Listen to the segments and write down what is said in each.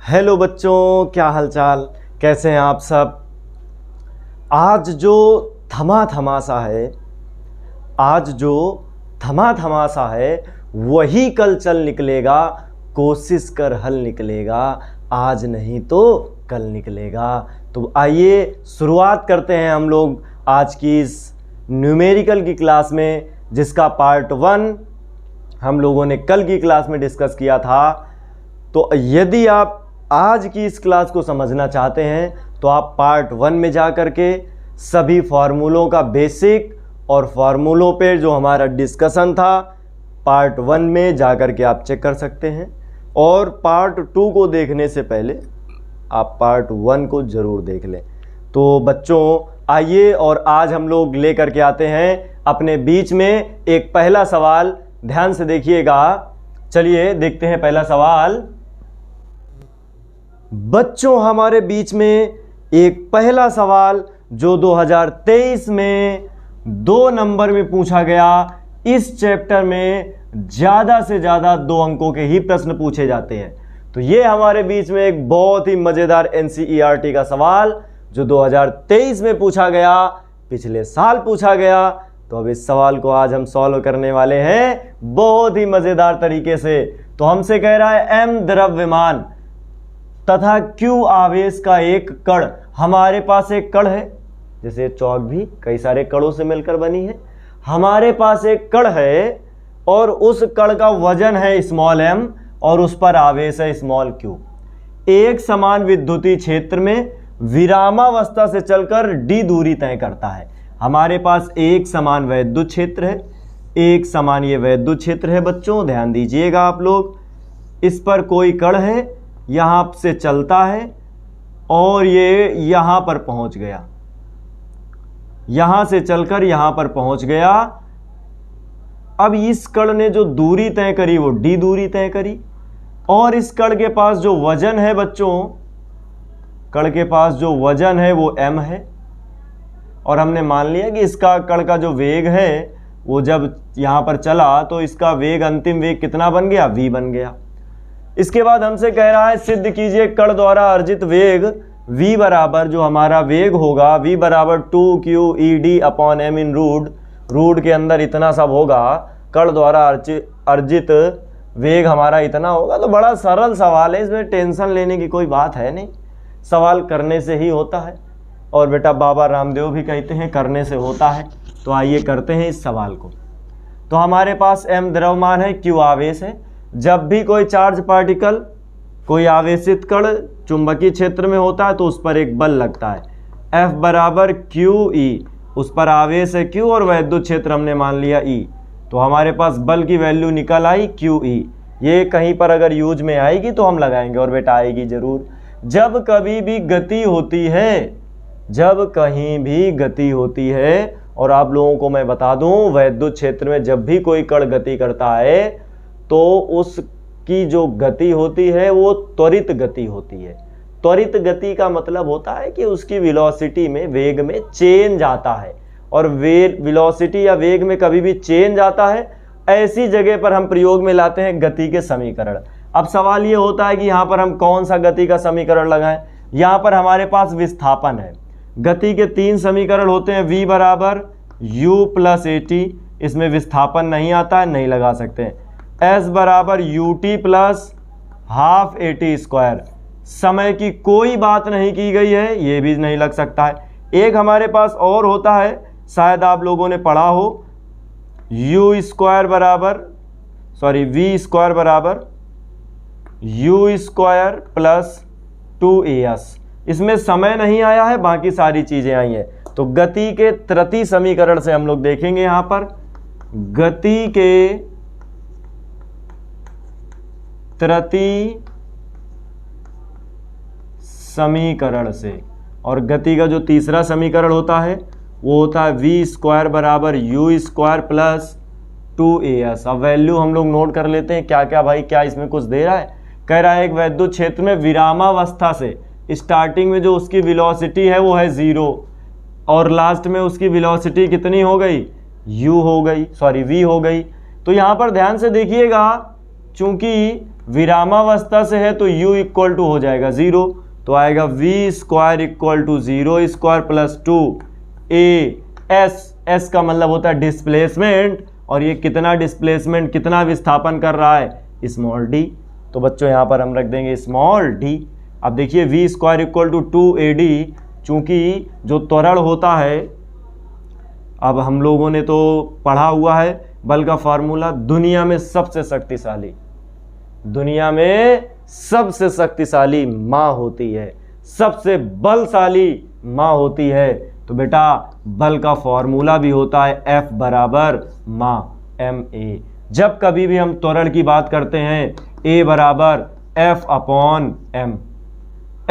Hello बच्चों, क्या हालचाल, कैसे हैं आप सब। आज जो थमा थमा सा है वही कल चल निकलेगा। कोशिश कर हल निकलेगा, आज नहीं तो कल निकलेगा। तो आइए शुरुआत करते हैं हम लोग आज की इस न्यूमेरिकल की क्लास में, जिसका पार्ट 1 हम लोगों ने कल की क्लास में डिस्कस किया था। तो यदि आप आज की इस क्लास को समझना चाहते हैं तो आप पार्ट 1 में जा कर के सभी फार्मूलों का बेसिक और फार्मूलों पे जो हमारा डिस्कशन था पार्ट 1 में जा कर के आप चेक कर सकते हैं। और पार्ट 2 को देखने से पहले आप पार्ट 1 को ज़रूर देख लें। तो बच्चों आइए, और आज हम लोग ले कर के आते हैं अपने बीच में एक पहला सवाल। ध्यान से देखिएगा। चलिए देखते हैं पहला सवाल। बच्चों हमारे बीच में एक पहला सवाल जो 2023 में 2 नंबर में पूछा गया। इस चैप्टर में ज़्यादा से ज़्यादा 2 अंकों के ही प्रश्न पूछे जाते हैं। तो ये हमारे बीच में एक बहुत ही मज़ेदार NCERT का सवाल जो 2023 में पूछा गया, पिछले साल पूछा गया। तो अब इस सवाल को आज हम सॉल्व करने वाले हैं बहुत ही मज़ेदार तरीके से। तो हमसे कह रहा है M द्रव्यमान तथा Q आवेश का एक कण। हमारे पास एक कण है, जैसे चौक भी कई सारे कणों से मिलकर बनी है। हमारे पास एक कण है और उस कण का वजन है स्मॉल m और उस पर आवेश है स्मॉल q। एक समान विद्युतीय क्षेत्र में विरामावस्था से चलकर d दूरी तय करता है। हमारे पास एक समान वैद्युत क्षेत्र है, एक समान ये वैद्युत क्षेत्र है। बच्चों ध्यान दीजिएगा आप लोग, इस पर कोई कण है, यहाँ से चलता है और ये यहाँ पर पहुँच गया, यहाँ से चलकर यहाँ पर पहुँच गया। अब इस कण ने जो दूरी तय करी वो d दूरी तय करी, और इस कण के पास जो वजन है बच्चों, कण के पास जो वजन है वो m है। और हमने मान लिया कि इसका कण का जो वेग है वो जब यहाँ पर चला तो इसका वेग, अंतिम वेग कितना बन गया, v बन गया। इसके बाद हमसे कह रहा है सिद्ध कीजिए कण द्वारा अर्जित वेग v बराबर, जो हमारा वेग होगा v बराबर 2qEd/m इन रूट के अंदर इतना सब होगा। कण द्वारा अर्जित वेग हमारा इतना होगा। तो बड़ा सरल सवाल है, इसमें टेंशन लेने की कोई बात है नहीं, सवाल करने से ही होता है। और बेटा बाबा रामदेव भी कहते हैं करने से होता है। तो आइए करते हैं इस सवाल को। तो हमारे पास m द्रव्यमान है, q आवेश है। जब भी कोई चार्ज पार्टिकल, कोई आवेशित कण चुंबकीय क्षेत्र में होता है तो उस पर एक बल लगता है, F बराबर QE। उस पर आवेश है Q और वैद्युत क्षेत्र हमने मान लिया E। तो हमारे पास बल की वैल्यू निकल आई QE। ये कहीं पर अगर यूज में आएगी तो हम लगाएंगे, और बेटा आएगी जरूर। जब कभी भी गति होती है, जब कहीं भी गति होती है, और आप लोगों को मैं बता दूं वैद्युत क्षेत्र में जब भी कोई कण गति करता है तो उसकी जो गति होती है वो त्वरित गति होती है। त्वरित गति का मतलब होता है कि उसकी वेलोसिटी में, वेग में चेंज आता है। और वेलोसिटी या वेग में कभी भी चेंज आता है, ऐसी जगह पर हम प्रयोग में लाते हैं गति के समीकरण। अब सवाल ये होता है कि यहाँ पर हम कौन सा गति का समीकरण लगाएं। यहाँ पर हमारे पास विस्थापन है। गति के 3 समीकरण होते हैं, v बराबर u + at। इसमें विस्थापन नहीं आता है, नहीं लगा सकते हैं। s बराबर ut + ½ at²। समय की कोई बात नहीं की गई है, ये भी नहीं लग सकता है। एक हमारे पास और होता है, शायद आप लोगों ने पढ़ा हो, v² बराबर u² + 2as। इसमें समय नहीं आया है, बाकी सारी चीजें आई हैं। तो गति के त्रुटि समीकरण से हम लोग देखेंगे, यहां पर गति के त्रुटि समीकरण से। और गति का जो तीसरा समीकरण होता है वो होता है v² बराबर u² + 2as। अब वैल्यू हम लोग नोट कर लेते हैं। क्या क्या भाई, क्या इसमें कुछ दे रहा है? कह रहा है एक वैद्युत क्षेत्र में विरामावस्था से स्टार्टिंग में जो उसकी वेलोसिटी है वो है 0, और लास्ट में उसकी वेलोसिटी कितनी हो गई, v हो गई। तो यहाँ पर ध्यान से देखिएगा, चूंकि विरामावस्था से है तो u इक्वल टू हो जाएगा 0, तो आएगा v square equal to 0 square plus 2 a s का मतलब होता है डिस्प्लेसमेंट, और ये कितना डिस्प्लेसमेंट, कितना विस्थापन कर रहा है, स्मॉल d। तो बच्चों यहाँ पर हम रख देंगे स्मॉल d। अब देखिए v square equal to 2ad, चूंकि जो त्वरण होता है, अब हम लोगों ने तो पढ़ा हुआ है बल का फार्मूला, दुनिया में सबसे शक्तिशाली, दुनिया में सबसे शक्तिशाली माँ होती है, सबसे बलशाली माँ होती है। तो बेटा बल का फॉर्मूला भी होता है F बराबर माँ ma। जब कभी भी हम त्वरण की बात करते हैं A बराबर F अपॉन m,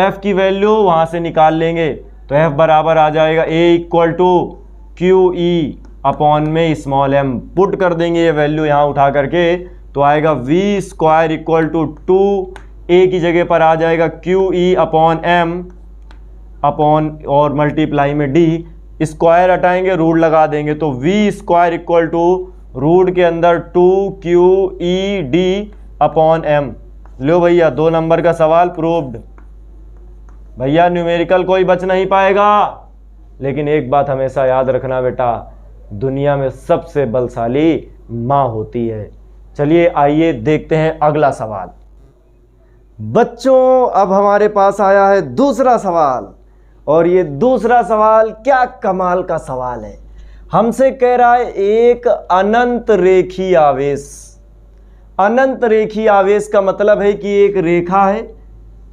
F की वैल्यू वहां से निकाल लेंगे तो F बराबर आ जाएगा A equal to QE upon में स्मॉल m, पुट कर देंगे ये वैल्यू यहाँ उठा करके, तो आएगा v square equal to 2a की जगह पर आ जाएगा QE अपॉन m अपॉन और मल्टीप्लाई में d, स्क्वायर हटाएंगे रूट लगा देंगे, तो v square equal to root के अंदर 2QED अपॉन m। लो भैया 2 नंबर का सवाल प्रूव्ड। भैया न्यूमेरिकल कोई बच नहीं पाएगा, लेकिन एक बात हमेशा याद रखना बेटा, दुनिया में सबसे बलशाली माँ होती है। चलिए आइए देखते हैं अगला सवाल। बच्चों अब हमारे पास आया है दूसरा सवाल, और ये दूसरा सवाल क्या कमाल का सवाल है। हमसे कह रहा है एक अनंत रेखीय आवेश। अनंत रेखीय आवेश का मतलब है कि एक रेखा है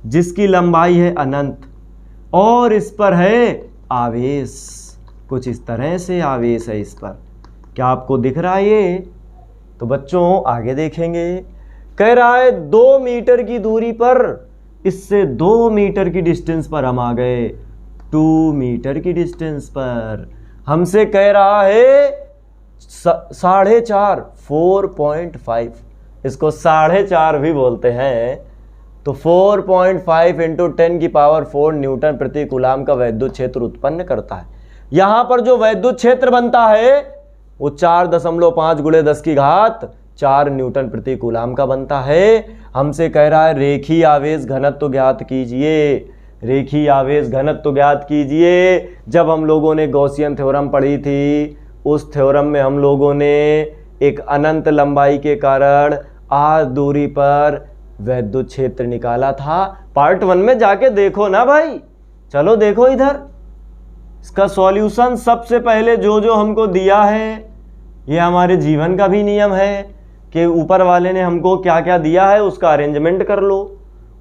जिसकी लंबाई है अनंत, और इस पर है आवेश, कुछ इस तरह से आवेश है इस पर। क्या आपको दिख रहा है ये? तो बच्चों आगे देखेंगे। कह रहा है 2 मीटर की दूरी पर, इससे 2 मीटर की डिस्टेंस पर हम आ गए, 2 मीटर की डिस्टेंस पर हमसे कह रहा है 4.5 4.5, इसको 4.5 भी बोलते हैं। तो 4.5 इंटू 10 की पावर 4 न्यूटन प्रति कूलाम का वैद्युत क्षेत्र उत्पन्न करता है। यहां पर जो वैद्युत क्षेत्र बनता है वो 4.5 गुणे 10 की घात 4 न्यूटन प्रति कूलाम का बनता है। हमसे कह रहा है रेखीय आवेश घनत्व ज्ञात कीजिए, रेखीय आवेश घनत्व ज्ञात कीजिए। जब हम लोगों ने गॉसियन थ्योरम पढ़ी थी, उस थ्योरम में हम लोगों ने एक अनंत लंबाई के कारण r दूरी पर वैद्युत क्षेत्र निकाला था। पार्ट 1 में जाके देखो ना भाई, चलो देखो इधर इसका सॉल्यूशन। सबसे पहले जो हमको दिया है, ये हमारे जीवन का भी नियम है कि ऊपर वाले ने हमको क्या क्या दिया है उसका अरेंजमेंट कर लो,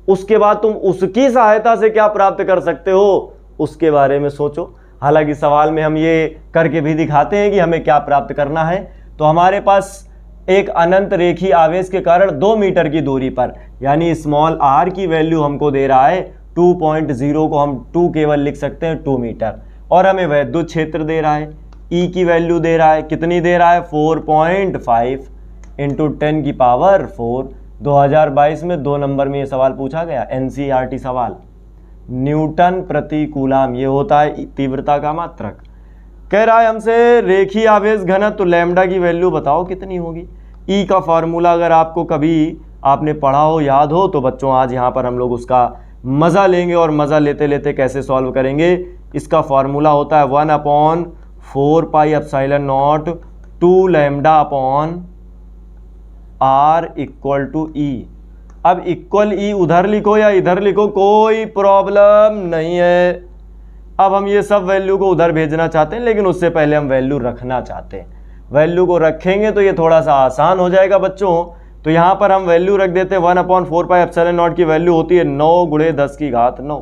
उसके बाद तुम उसकी सहायता से क्या प्राप्त कर सकते हो उसके बारे में सोचो। हालांकि सवाल में हम ये करके भी दिखाते हैं कि हमें क्या प्राप्त करना है। तो हमारे पास एक अनंत रेखीय आवेश के कारण 2 मीटर की दूरी पर, यानी स्मॉल r की वैल्यू हमको दे रहा है 2.0 को हम 2 केवल लिख सकते हैं 2 मीटर, और हमें वैद्युत क्षेत्र दे रहा है, E की वैल्यू दे रहा है, कितनी दे रहा है 4.5 इंटू 10 की पावर 4। 2022 में 2 नंबर में ये सवाल पूछा गया, NCERT सवाल। न्यूटन प्रति कूलाम ये होता है तीव्रता का मात्रक। कह रहा है हमसे रेखीय आवेश घनत्व, तो लैम्डा की वैल्यू बताओ कितनी होगी। E का फॉर्मूला अगर आपको कभी आपने पढ़ा हो, याद हो, तो बच्चों आज यहाँ पर हम लोग उसका मज़ा लेंगे, और मज़ा लेते लेते कैसे सॉल्व करेंगे। इसका फॉर्मूला होता है 1/4 pi epsilon not 2 lambda upon r equal to E। अब इक्वल E उधर लिखो या इधर लिखो, कोई प्रॉब्लम नहीं है। अब हम ये सब वैल्यू को उधर भेजना चाहते हैं, लेकिन उससे पहले हम वैल्यू रखना चाहते हैं। वैल्यू को रखेंगे तो ये थोड़ा सा आसान हो जाएगा बच्चों। तो यहाँ पर हम वैल्यू रख देते हैं 1/4 पाई एप्सिलॉन नॉट की वैल्यू होती है 9 गुणे 10 की घात 9।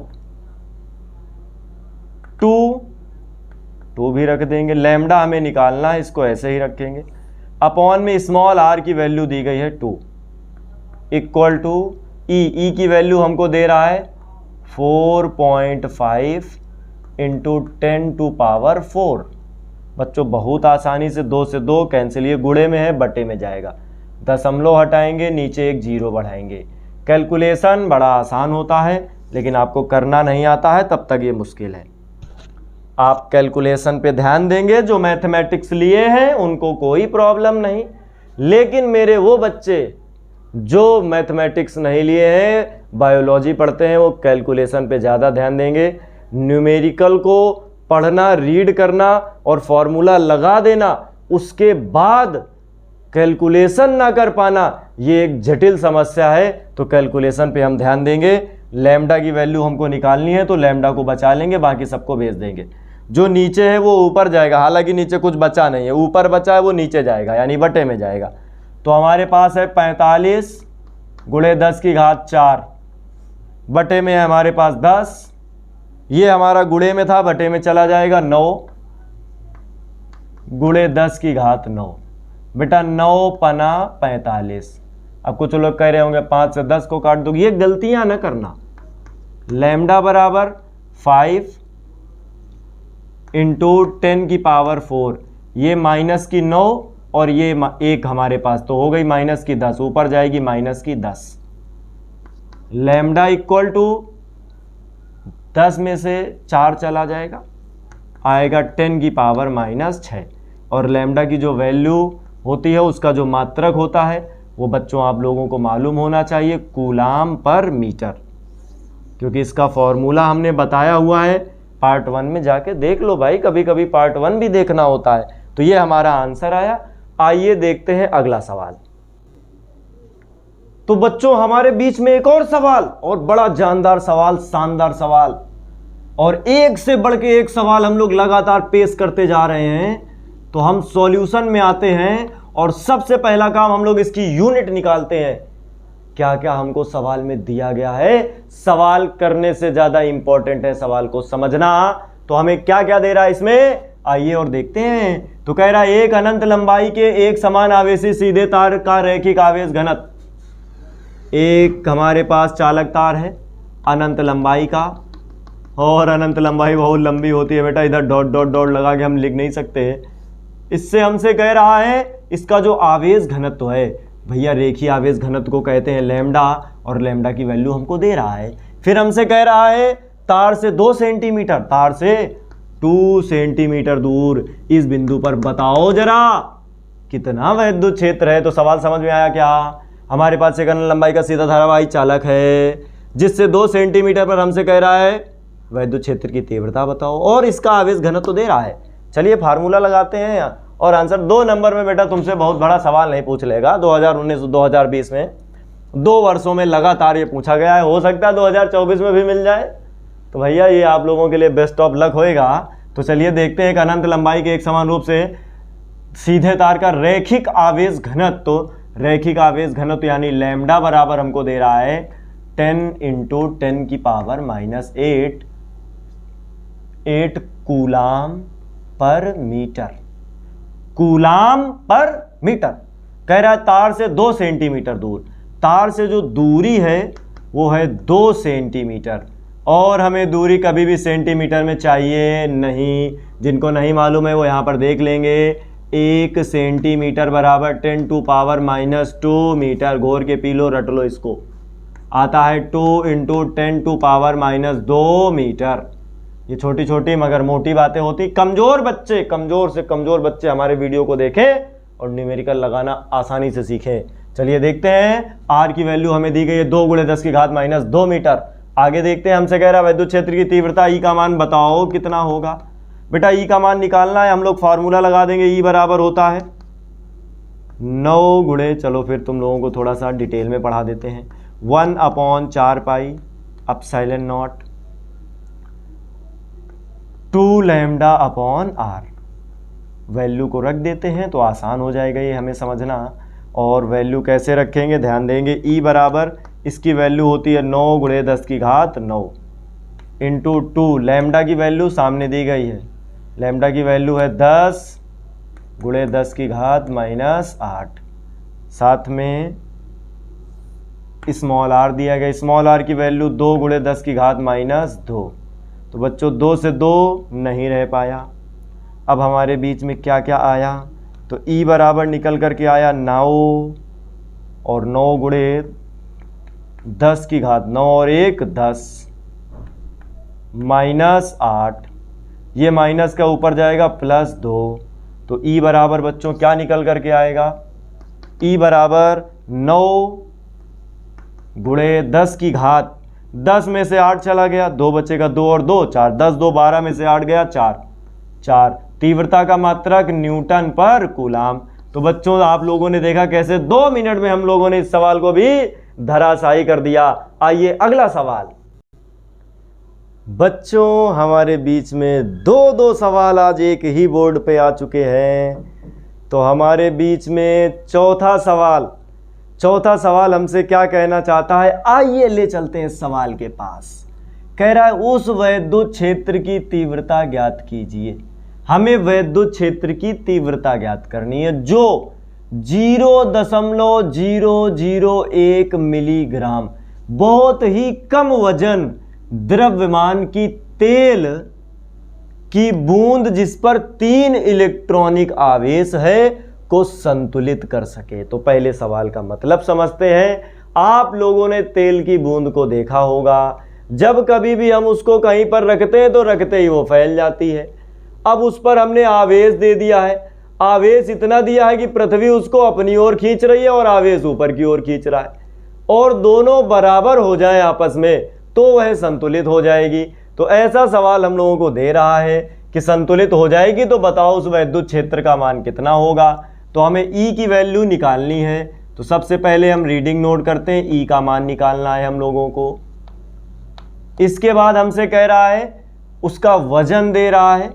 2 भी रख देंगे, लैम्डा हमें निकालना है, इसको ऐसे ही रखेंगे। अपॉन में स्मॉल r की वैल्यू दी गई है 2 इक्वल टू E की वैल्यू हमको दे रहा है 4.5 इंटू 10 टू पावर 4। बच्चों बहुत आसानी से 2 से 2 कैंसिल, ये गुणे में है बटे में जाएगा, दशमलव हटाएंगे, नीचे एक 0 बढ़ाएंगे। कैलकुलेशन बड़ा आसान होता है, लेकिन आपको करना नहीं आता है तब तक ये मुश्किल है। आप कैलकुलेशन पे ध्यान देंगे, जो मैथमेटिक्स लिए हैं उनको कोई प्रॉब्लम नहीं, लेकिन मेरे वो बच्चे जो मैथमेटिक्स नहीं लिए हैं, बायोलॉजी पढ़ते हैं, वो कैलकुलेशन पे ज़्यादा ध्यान देंगे। न्यूमेरिकल को पढ़ना, रीड करना और फॉर्मूला लगा देना, उसके बाद कैलकुलेशन ना कर पाना, ये एक जटिल समस्या है। तो कैलकुलेशन पे हम ध्यान देंगे। लैम्डा की वैल्यू हमको निकालनी है तो लैम्डा को बचा लेंगे, बाकी सबको भेज देंगे। जो नीचे है वो ऊपर जाएगा, हालांकि नीचे कुछ बचा नहीं है, ऊपर बचा है वो नीचे जाएगा, यानी बटे में जाएगा। तो हमारे पास है 45 गुणे 10 की घात 4, बटे में है हमारे पास 10, ये हमारा गुणे में था, बटे में चला जाएगा 9 गुणे 10 की घात 9। बेटा 9 पना 45। अब कुछ लोग कह रहे होंगे 5 से 10 को काट दो, ये गलतियां ना करना। लैम्डा बराबर 5 इंटू 10 की पावर 4, ये माइनस की 9 और ये 1 हमारे पास, तो हो गई माइनस की 10, ऊपर जाएगी माइनस की 10। लैम्डा इक्वल टू 10 में से 4 चला जाएगा, आएगा 10 की पावर माइनस 6। और लैम्डा की जो वैल्यू होती है, उसका जो मात्रक होता है, वो बच्चों आप लोगों को मालूम होना चाहिए, कूलाम पर मीटर, क्योंकि इसका फॉर्मूला हमने बताया हुआ है। पार्ट 1 में जाके देख लो भाई, कभी कभी पार्ट 1 भी देखना होता है। तो ये हमारा आंसर आया। आइए देखते हैं अगला सवाल। तो बच्चों हमारे बीच में एक और सवाल, और बड़ा जानदार सवाल, शानदार सवाल, और एक से बढ़ के एक सवाल हम लोग लगातार पेश करते जा रहे हैं। तो हम सॉल्यूशन में आते हैं और सबसे पहला काम हम लोग इसकी यूनिट निकालते हैं। क्या क्या हमको सवाल में दिया गया है, सवाल करने से ज्यादा इंपॉर्टेंट है सवाल को समझना। तो हमें क्या क्या दे रहा है इसमें, आइए और देखते हैं। तो कह रहा है एक अनंत लंबाई के एक समान आवेशी सीधे तार का रैखिक आवेश घनत्व। एक हमारे पास चालक तार है अनंत लंबाई का, और अनंत लंबाई बहुत लंबी होती है बेटा, इधर डॉट डॉट डॉट लगा के हम लिख नहीं सकते। इससे हमसे कह रहा है इसका जो आवेश घनत्व है, भैया रेखीय आवेश घनत्व को कहते हैं लैम्डा, और लैम्डा की वैल्यू हमको दे रहा है। फिर हमसे कह रहा है तार से 2 सेंटीमीटर, तार से 2 सेंटीमीटर दूर इस बिंदु पर बताओ जरा कितना विद्युत क्षेत्र है। तो सवाल समझ में आया क्या? हमारे पास एक अनंत लंबाई का सीधा धारावाही चालक है, जिससे 2 सेंटीमीटर पर हमसे कह रहा है विद्युत क्षेत्र की तीव्रता बताओ, और इसका आवेश घनत्व दे रहा है। चलिए फार्मूला लगाते हैं और आंसर 2 नंबर में बेटा तुमसे बहुत बड़ा सवाल नहीं पूछ लेगा। 2019-2020 में 2 वर्षों में लगातार ये पूछा गया है, हो सकता है 2024 में भी मिल जाए। तो भैया ये आप लोगों के लिए बेस्ट ऑफ लक होएगा। तो चलिए देखते हैं एक अनंत लंबाई के एक समान रूप से सीधे तार का रैखिक आवेश घनत्व। तो रैखिक आवेश घनत्व यानी लैम्डा बराबर हमको दे रहा है 10 इंटू 10 की पावर माइनस 8 कूलाम पर मीटर। कूलाम पर मीटर कह रहा है तार से 2 सेंटीमीटर दूर। तार से जो दूरी है वो है 2 सेंटीमीटर, और हमें दूरी कभी भी सेंटीमीटर में चाहिए नहीं। जिनको नहीं मालूम है वो यहाँ पर देख लेंगे। 1 सेंटीमीटर बराबर 10 टू पावर माइनस 2 मीटर। घोर के पी लो, रट लो, इसको आता है 2 into 10 to power minus 2 metre. ये छोटी छोटी मगर मोटी बातें होती। कमजोर बच्चे, कमजोर से कमजोर बच्चे हमारे वीडियो को देखें और न्यूमेरिकल लगाना आसानी से सीखें। चलिए देखते हैं। आर की वैल्यू हमें दी गई है 2 गुणे 10 की घात माइनस 2 मीटर। आगे देखते हैं। हमसे कह रहा है विद्युत क्षेत्र की तीव्रता ई का मान बताओ कितना होगा। बेटा ई का मान निकालना है, हम लोग फार्मूला लगा देंगे। ई बराबर होता है 9 गुणे, चलो फिर तुम लोगों को थोड़ा सा डिटेल में पढ़ा देते हैं, 1/4 pi epsilon not 2 lambda upon R. Value को रख देते हैं तो आसान हो जाएगा ये हमें समझना। और वैल्यू कैसे रखेंगे ध्यान देंगे। ई बराबर इसकी वैल्यू होती है 9 गुणे 10 की घात 9 इंटू 2। लैम्डा की वैल्यू सामने दी गई है, लैम्डा की वैल्यू है 10 गुणे 10 की घात माइनस 8। साथ में स्मॉल आर दिया गया, स्मॉल आर की वैल्यू 2 गुणे 10 की घात माइनस 2। तो बच्चों 2 से 2 नहीं रह पाया। अब हमारे बीच में क्या क्या आया, तो ई बराबर निकल करके आया 9 और 9 गुणे 10 की घात 9 और 1 10 माइनस 8। ये माइनस का ऊपर जाएगा प्लस 2। तो ई बराबर बच्चों क्या निकल करके आएगा, ई बराबर 9 गुणे 10 की घात, 10 में से 8 चला गया, 2 बचेगा, 2 और 2 4, 10 2 12 में से 8 गया 4। तीव्रता का मात्रक न्यूटन पर कूलाम। तो बच्चों आप लोगों ने देखा कैसे 2 मिनट में हम लोगों ने इस सवाल को भी धराशायी कर दिया। आइए अगला सवाल। बच्चों हमारे बीच में दो सवाल आज एक ही बोर्ड पे आ चुके हैं। तो हमारे बीच में चौथा सवाल हमसे क्या कहना चाहता है, आइए ले चलते हैं इस सवाल के पास। कह रहा है उस वैद्युत क्षेत्र की तीव्रता ज्ञात कीजिए। हमें वैद्युत क्षेत्र की तीव्रता ज्ञात करनी है जो 0.001 मिलीग्राम, बहुत ही कम वजन द्रव्यमान की तेल की बूंद जिस पर 3 इलेक्ट्रॉनिक आवेश है को संतुलित कर सके। तो पहले सवाल का मतलब समझते हैं। आप लोगों ने तेल की बूंद को देखा होगा, जब कभी भी हम उसको कहीं पर रखते हैं तो रखते ही वो फैल जाती है। अब उस पर हमने आवेश दे दिया है, आवेश इतना दिया है कि पृथ्वी उसको अपनी ओर खींच रही है और आवेश ऊपर की ओर खींच रहा है, और दोनों बराबर हो जाए आपस में तो वह संतुलित हो जाएगी। तो ऐसा सवाल हम लोगों को दे रहा है कि संतुलित हो जाएगी, तो बताओ उस वैद्युत क्षेत्र का मान कितना होगा। तो हमें E की वैल्यू निकालनी है। तो सबसे पहले हम रीडिंग नोट करते हैं, E का मान निकालना है हम लोगों को। इसके बाद हमसे कह रहा है उसका वजन दे रहा है,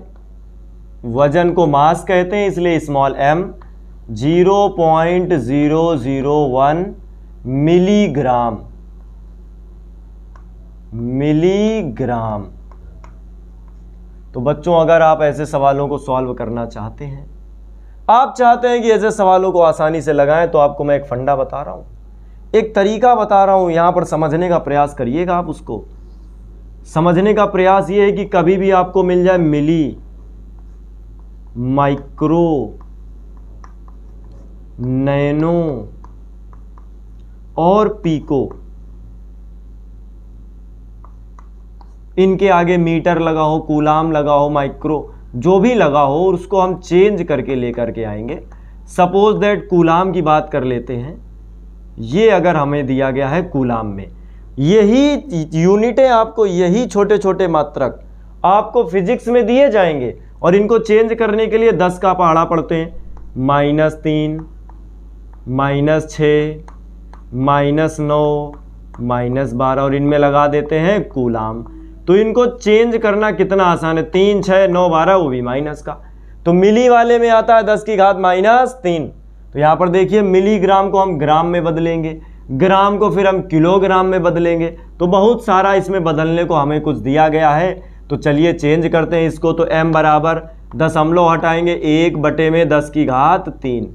वजन को मास कहते हैं इसलिए स्मॉल m 0.001 मिलीग्राम। तो बच्चों अगर आप ऐसे सवालों को सॉल्व करना चाहते हैं, आप चाहते हैं कि ऐसे सवालों को आसानी से लगाएं, तो आपको मैं एक फंडा बता रहा हूं, एक तरीका बता रहा हूं, यहां पर समझने का प्रयास करिएगा। आप उसको समझने का प्रयास ये है कि कभी भी आपको मिल जाए मिली, माइक्रो, नैनो और पीको, इनके आगे मीटर लगा हो, कूलाम लगा हो, माइक्रो जो भी लगा हो, उसको हम चेंज करके लेकर के आएंगे। सपोज दैट कूलाम की बात कर लेते हैं। ये अगर हमें दिया गया है कूलाम में, यही यूनिटें आपको, यही छोटे छोटे मात्रक आपको फिजिक्स में दिए जाएंगे, और इनको चेंज करने के लिए 10 का पहाड़ा पढ़ते हैं, -3, -6, -9, -12 और इनमें लगा देते हैं कूलाम। तो इनको चेंज करना कितना आसान है, 3, 6, 9, 12 वो भी माइनस का। तो मिली वाले में आता है 10 की घात -3। तो यहाँ पर देखिए मिलीग्राम को हम ग्राम में बदलेंगे, ग्राम को फिर हम किलोग्राम में बदलेंगे। तो बहुत सारा इसमें बदलने को हमें कुछ दिया गया है। तो चलिए चेंज करते हैं इसको। तो m बराबर दशमलव हटाएंगे 1/10⁻3।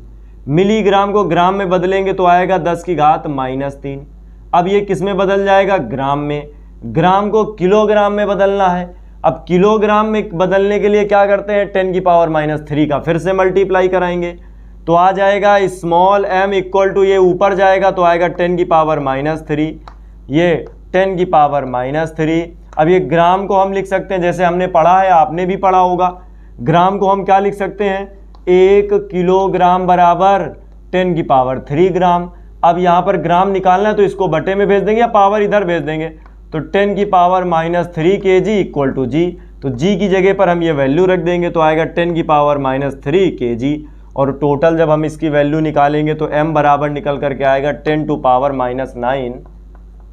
मिलीग्राम को ग्राम में बदलेंगे तो आएगा 10 की घात -3। अब ये किस में बदल जाएगा, ग्राम में। ग्राम को किलोग्राम में बदलना है। अब किलोग्राम में बदलने के लिए क्या करते हैं, 10⁻³ का फिर से मल्टीप्लाई कराएंगे। तो आ जाएगा स्मॉल m इक्वल टू, ये ऊपर जाएगा तो आएगा 10⁻³ ये 10⁻³ अब ये ग्राम को हम लिख सकते हैं, जैसे हमने पढ़ा है, आपने भी पढ़ा होगा, ग्राम को हम क्या लिख सकते हैं, 1 किलोग्राम बराबर 10⁻³ ग्राम। अब यहाँ पर ग्राम निकालना है तो इसको बटे में भेज देंगे या पावर इधर भेज देंगे। तो 10⁻³ kg इक्वल टू g। तो g की जगह पर हम ये वैल्यू रख देंगे तो आएगा 10⁻³ kg। और टोटल जब हम इसकी वैल्यू निकालेंगे तो m बराबर निकल करके आएगा 10⁻⁹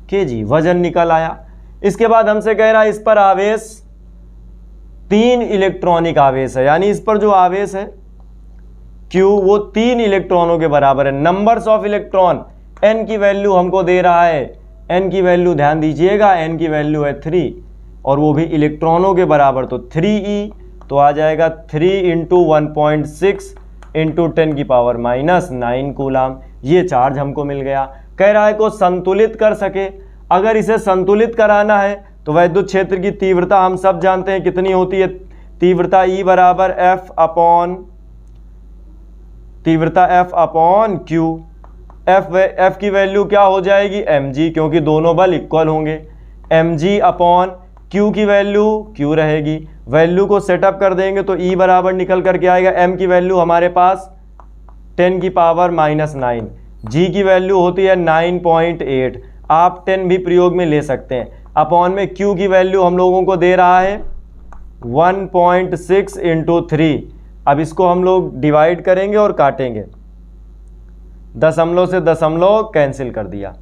kg, वजन निकल आया। इसके बाद हमसे कह रहा है इस पर आवेश 3 इलेक्ट्रॉनिक आवेश है, यानी इस पर जो आवेश है Q वो 3 इलेक्ट्रॉनों के बराबर है। नंबर्स ऑफ इलेक्ट्रॉन n की वैल्यू हमको दे रहा है, n की वैल्यू ध्यान दीजिएगा, n की वैल्यू है 3 और वो भी इलेक्ट्रॉनों के बराबर। तो 3e तो आ जाएगा 3 × 1.6 × 10⁻⁹ कूलाम। ये चार्ज हमको मिल गया। कह रहा है को संतुलित कर सके। अगर इसे संतुलित कराना है तो वैद्युत क्षेत्र की तीव्रता हम सब जानते हैं कितनी होती है, तीव्रता E बराबर F/Q। F की वैल्यू क्या हो जाएगी, mg, क्योंकि दोनों बल इक्वल होंगे। mg/Q की वैल्यू Q रहेगी। वैल्यू को सेटअप कर देंगे तो E बराबर निकल करके आएगा, m की वैल्यू हमारे पास 10⁻⁹, g की वैल्यू होती है 9.8। आप 10 भी प्रयोग में ले सकते हैं। अपॉन में Q की वैल्यू हम लोगों को दे रहा है 1.6 इंटू 3। अब इसको हम लोग डिवाइड करेंगे और काटेंगे, दशमलव से दशमलव कैंसिल कर दिया,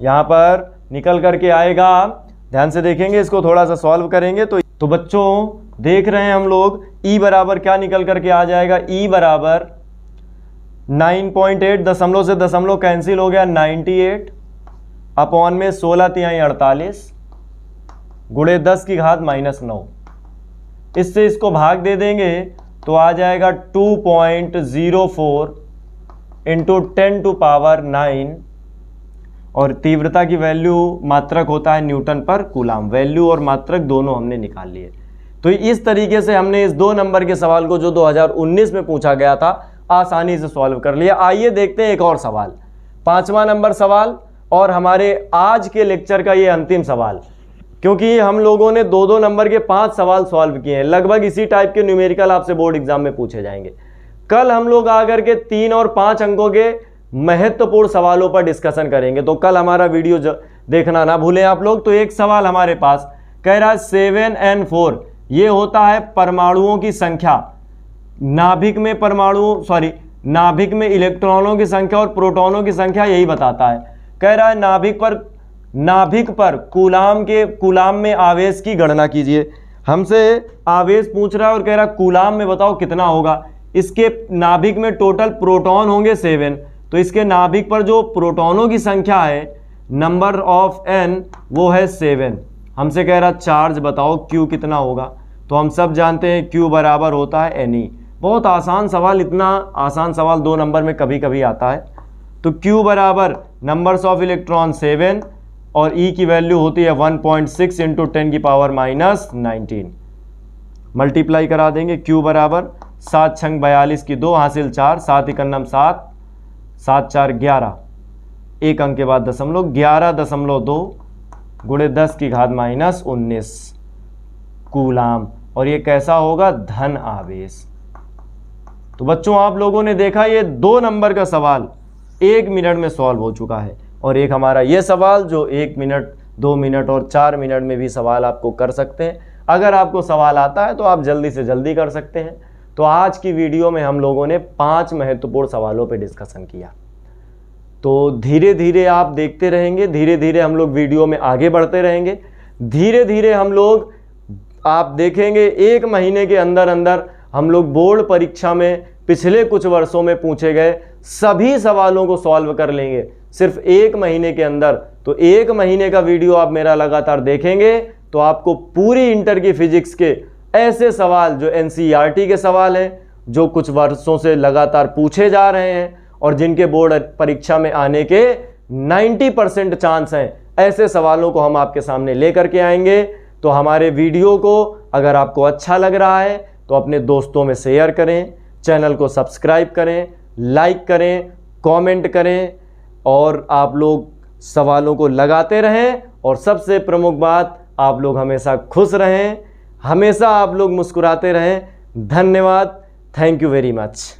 यहाँ पर निकल करके आएगा। ध्यान से देखेंगे, इसको थोड़ा सा सॉल्व करेंगे तो बच्चों देख रहे हैं हम लोग E बराबर क्या निकल करके आ जाएगा। E बराबर 9.8, दशमलव से दशमलव कैंसिल हो गया 98, अपॉन में 16 तिहाई 48 गुणे 10 की घात -9। इससे इसको भाग दे देंगे तो आ जाएगा 2.04 इंटू 10 टू पावर 9। और तीव्रता की वैल्यू मात्रक होता है न्यूटन पर कूलाम। वैल्यू और मात्रक दोनों हमने निकाल लिए। तो इस तरीके से हमने इस 2 नंबर के सवाल को जो 2019 में पूछा गया था आसानी से सॉल्व कर लिया। आइए देखते हैं एक और सवाल, 5वां नंबर सवाल और हमारे आज के लेक्चर का ये अंतिम सवाल, क्योंकि हम लोगों ने 2-2 नंबर के 5 सवाल सॉल्व किए हैं। लगभग इसी टाइप के न्यूमेरिकल आपसे बोर्ड एग्जाम में पूछे जाएंगे। कल हम लोग आकर के 3 और 5 अंकों के महत्वपूर्ण सवालों पर डिस्कशन करेंगे, तो कल हमारा वीडियो देखना ना भूलें आप लोग। तो एक सवाल हमारे पास कह रहा है 7n4 ये होता है परमाणुओं की संख्या, नाभिक में इलेक्ट्रॉनों की संख्या और प्रोटॉनों की संख्या, यही बताता है। कह रहा है नाभिक पर कूलाम में आवेश की गणना कीजिए। हमसे आवेश पूछ रहा है और कह रहा है कूलाम में बताओ कितना होगा। इसके नाभिक में टोटल प्रोटॉन होंगे 7, तो इसके नाभिक पर जो प्रोटॉनों की संख्या है नंबर ऑफ n वो है 7। हमसे कह रहा चार्ज बताओ Q कितना होगा, तो हम सब जानते हैं Q बराबर होता है Ne। बहुत आसान सवाल, इतना आसान सवाल 2 नंबर में कभी कभी आता है। तो Q बराबर नंबर्स ऑफ इलेक्ट्रॉन 7 और E की वैल्यू होती है 1.6 इंटू 10 की पावर -19। मल्टीप्लाई करा देंगे। Q बराबर 7 छंग 42 की 2 हासिल 4, 7 इकन्नम 7, 7 4 11, एक अंक के बाद दशमलव, 11.2 गुणे 10 की घात -19 कूलाम। और ये कैसा होगा, धन आवेश। तो बच्चों आप लोगों ने देखा ये 2 नंबर का सवाल 1 मिनट में सॉल्व हो चुका है, और एक हमारा ये सवाल जो 1 मिनट 2 मिनट और 4 मिनट में भी सवाल आपको कर सकते हैं। अगर आपको सवाल आता है तो आप जल्दी से जल्दी कर सकते हैं। तो आज की वीडियो में हम लोगों ने 5 महत्वपूर्ण सवालों पर डिस्कशन किया। तो धीरे धीरे आप देखते रहेंगे, धीरे धीरे हम लोग वीडियो में आगे बढ़ते रहेंगे। धीरे धीरे हम लोग, आप देखेंगे 1 महीने के अंदर अंदर हम लोग बोर्ड परीक्षा में पिछले कुछ वर्षों में पूछे गए सभी सवालों को सॉल्व कर लेंगे सिर्फ 1 महीने के अंदर। तो 1 महीने का वीडियो आप मेरा लगातार देखेंगे तो आपको पूरी इंटर की फिजिक्स के ऐसे सवाल जो NCERT के सवाल हैं, जो कुछ वर्षों से लगातार पूछे जा रहे हैं और जिनके बोर्ड परीक्षा में आने के 90% चांस हैं, ऐसे सवालों को हम आपके सामने लेकर के आएंगे। तो हमारे वीडियो को अगर आपको अच्छा लग रहा है तो अपने दोस्तों में शेयर करें, चैनल को सब्सक्राइब करें, लाइक करें, कमेंट करें, और आप लोग सवालों को लगाते रहें। और सबसे प्रमुख बात, आप लोग हमेशा खुश रहें, हमेशा आप लोग मुस्कुराते रहें। धन्यवाद। Thank you very much.